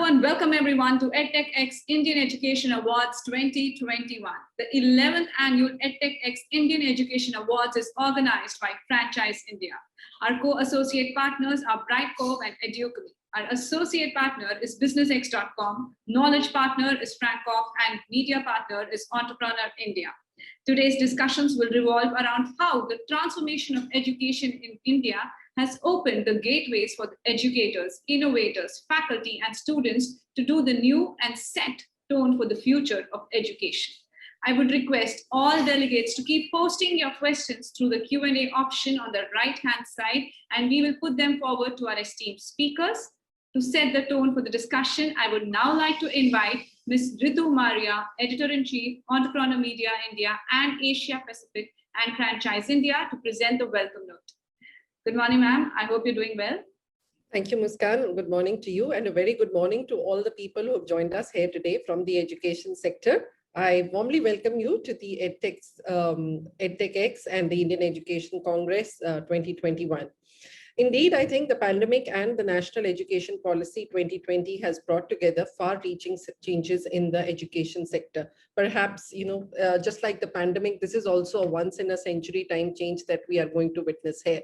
and welcome everyone to EdTech X Indian Education Awards 2021. The 11th annual EdTech X Indian Education Awards is organized by Franchise India. Our co-associate partners are Brightcove and Educally. Our associate partner is BusinessX.com, knowledge partner is Francoff, and media partner is Entrepreneur India. Today's discussions will revolve around how the transformation of education in India has opened the gateways for educators, innovators, faculty, and students to do the new and set tone for the future of education. I would request all delegates to keep posting your questions through the Q&A option on the right-hand side, and we will put them forward to our esteemed speakers. To set the tone for the discussion, I would now like to invite Ms. Ritu Marya, Editor-in-Chief, Entrepreneur Media India and Asia Pacific and Franchise India, to present the welcome note. Good morning, ma'am. I hope you're doing well. Thank you, Muskan. Good morning to you, and a very good morning to all the people who have joined us here today from the education sector. I warmly welcome you to the EdTech X and the Indian Education Congress 2021. Indeed, I think the pandemic and the National Education Policy 2020 has brought together far-reaching changes in the education sector. Perhaps, just like the pandemic, this is also a once-in-a-century time change that we are going to witness here.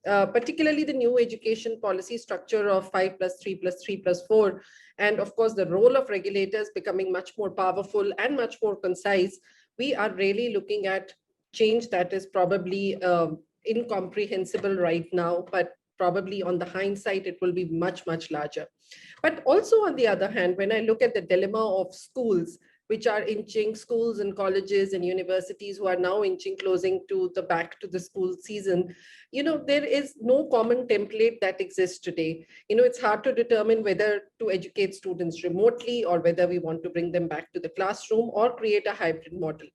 Particularly the new education policy structure of 5+3+3+4, and of course the role of regulators becoming much more powerful and much more concise. We are really looking at change that is probably incomprehensible right now, but probably on the hindsight it will be much, much larger. But also on the other hand, when I look at the dilemma of schools, which are inching, schools and colleges and universities who are now inching closing to the back to the school season, there is no common template that exists today. It's hard to determine whether to educate students remotely or whether we want to bring them back to the classroom or create a hybrid model.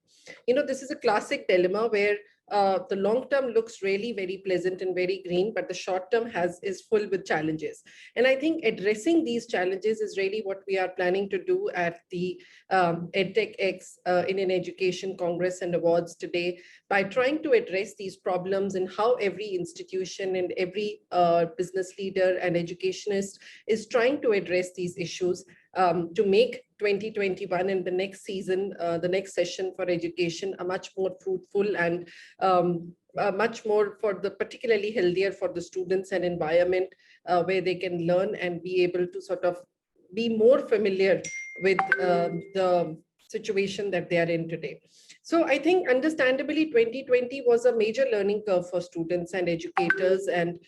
This is a classic dilemma where the long term looks really very pleasant and very green, but the short term is full with challenges. And I think addressing these challenges is really what we are planning to do at the EdTech X Indian Education Congress and Awards today, by trying to address these problems and how every institution and every business leader and educationist is trying to address these issues to make 2021 and the next season, the next session for education, a much more fruitful and much more particularly healthier for the students and environment where they can learn and be able to sort of be more familiar with the situation that they are in today. So I think understandably 2020 was a major learning curve for students and educators, and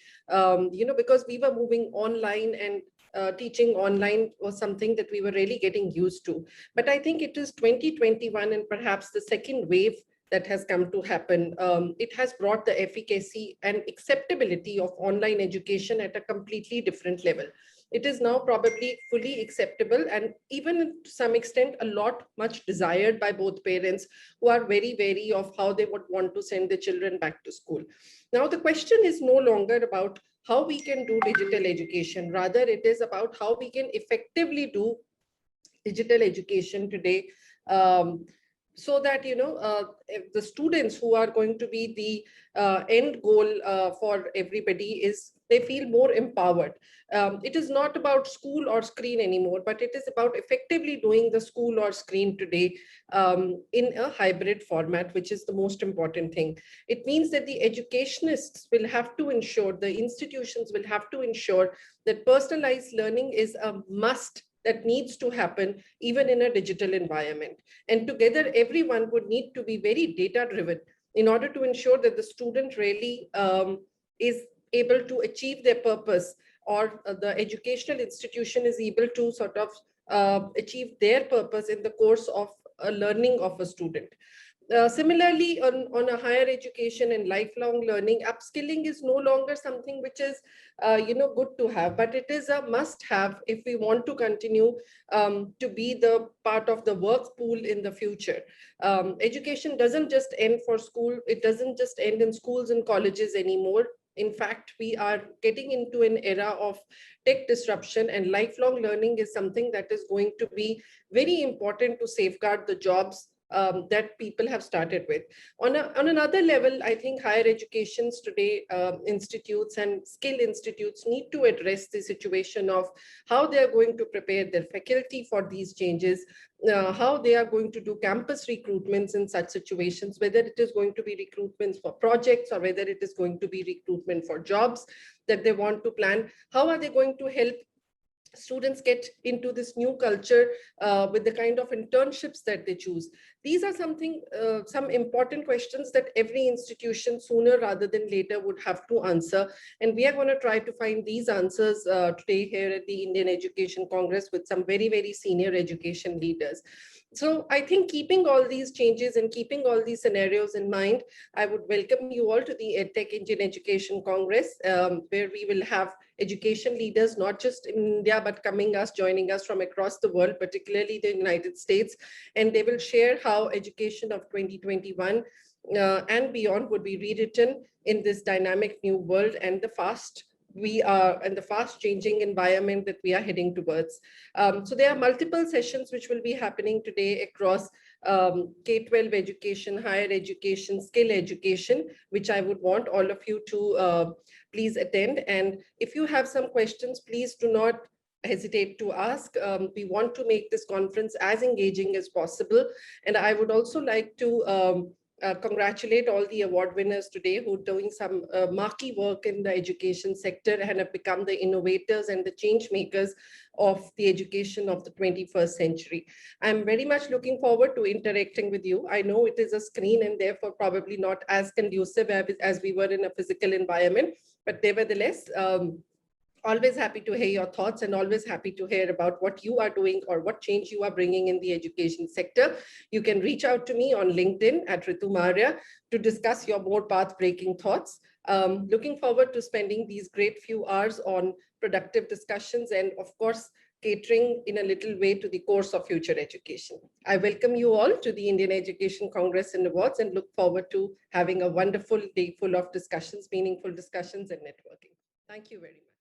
because we were moving online and teaching online was something that we were really getting used to. But I think it is 2021 and perhaps the second wave that has come to happen. It has brought the efficacy and acceptability of online education at a completely different level. It is now probably fully acceptable and even to some extent much desired by both parents who are very wary of how they would want to send their children back to school. Now the question is no longer about how we can do digital education. Rather, it is about how we can effectively do digital education today, so that the students who are going to be the end goal for everybody they feel more empowered. It is not about school or screen anymore, but it is about effectively doing the school or screen today in a hybrid format, which is the most important thing. It means that the educationists will have to ensure, the institutions will have to ensure that personalized learning is a must that needs to happen even in a digital environment. And together, everyone would need to be very data-driven in order to ensure that the student really is able to achieve their purpose, or the educational institution is able to sort of achieve their purpose in the course of a learning of a student. Similarly, on a higher education and lifelong learning, upskilling is no longer something which is good to have, but it is a must-have if we want to continue to be the part of the work pool in the future. Education doesn't just end for school; it doesn't just end in schools and colleges anymore. In fact, we are getting into an era of tech disruption, and lifelong learning is something that is going to be very important to safeguard the jobs that people have started with. On another level, I think higher educations today, institutes and skill institutes need to address the situation of how they are going to prepare their faculty for these changes, how they are going to do campus recruitments in such situations, whether it is going to be recruitments for projects or whether it is going to be recruitment for jobs that they want to plan. How are they going to help students get into this new culture with the kind of internships that they choose? These are some important questions that every institution sooner rather than later would have to answer. And we are going to try to find these answers today here at the Indian Education Congress with some very, very senior education leaders. So I think keeping all these changes and keeping all these scenarios in mind, I would welcome you all to the EdTech Indian Education Congress, where we will have education leaders, not just in India, but joining us from across the world, particularly the United States. And they will share how education of 2021 and beyond would be rewritten in this dynamic new world and the fast changing environment that we are heading towards. So there are multiple sessions which will be happening today across K-12 education, higher education, skill education, which I would want all of you to please attend. And if you have some questions, please do not hesitate to ask. We want to make this conference as engaging as possible. And I would also like to congratulate all the award winners today who are doing some marquee work in the education sector and have become the innovators and the change makers of the education of the 21st century. I'm very much looking forward to interacting with you. I know it is a screen and therefore probably not as conducive as we were in a physical environment, but nevertheless, always happy to hear your thoughts and always happy to hear about what you are doing or what change you are bringing in the education sector. You can reach out to me on LinkedIn at Ritu Marya to discuss your more path-breaking thoughts. Looking forward to spending these great few hours on productive discussions and, of course, catering in a little way to the course of future education. I welcome you all to the Indian Education Congress and Awards and look forward to having a wonderful day full of discussions, meaningful discussions and networking. Thank you very much.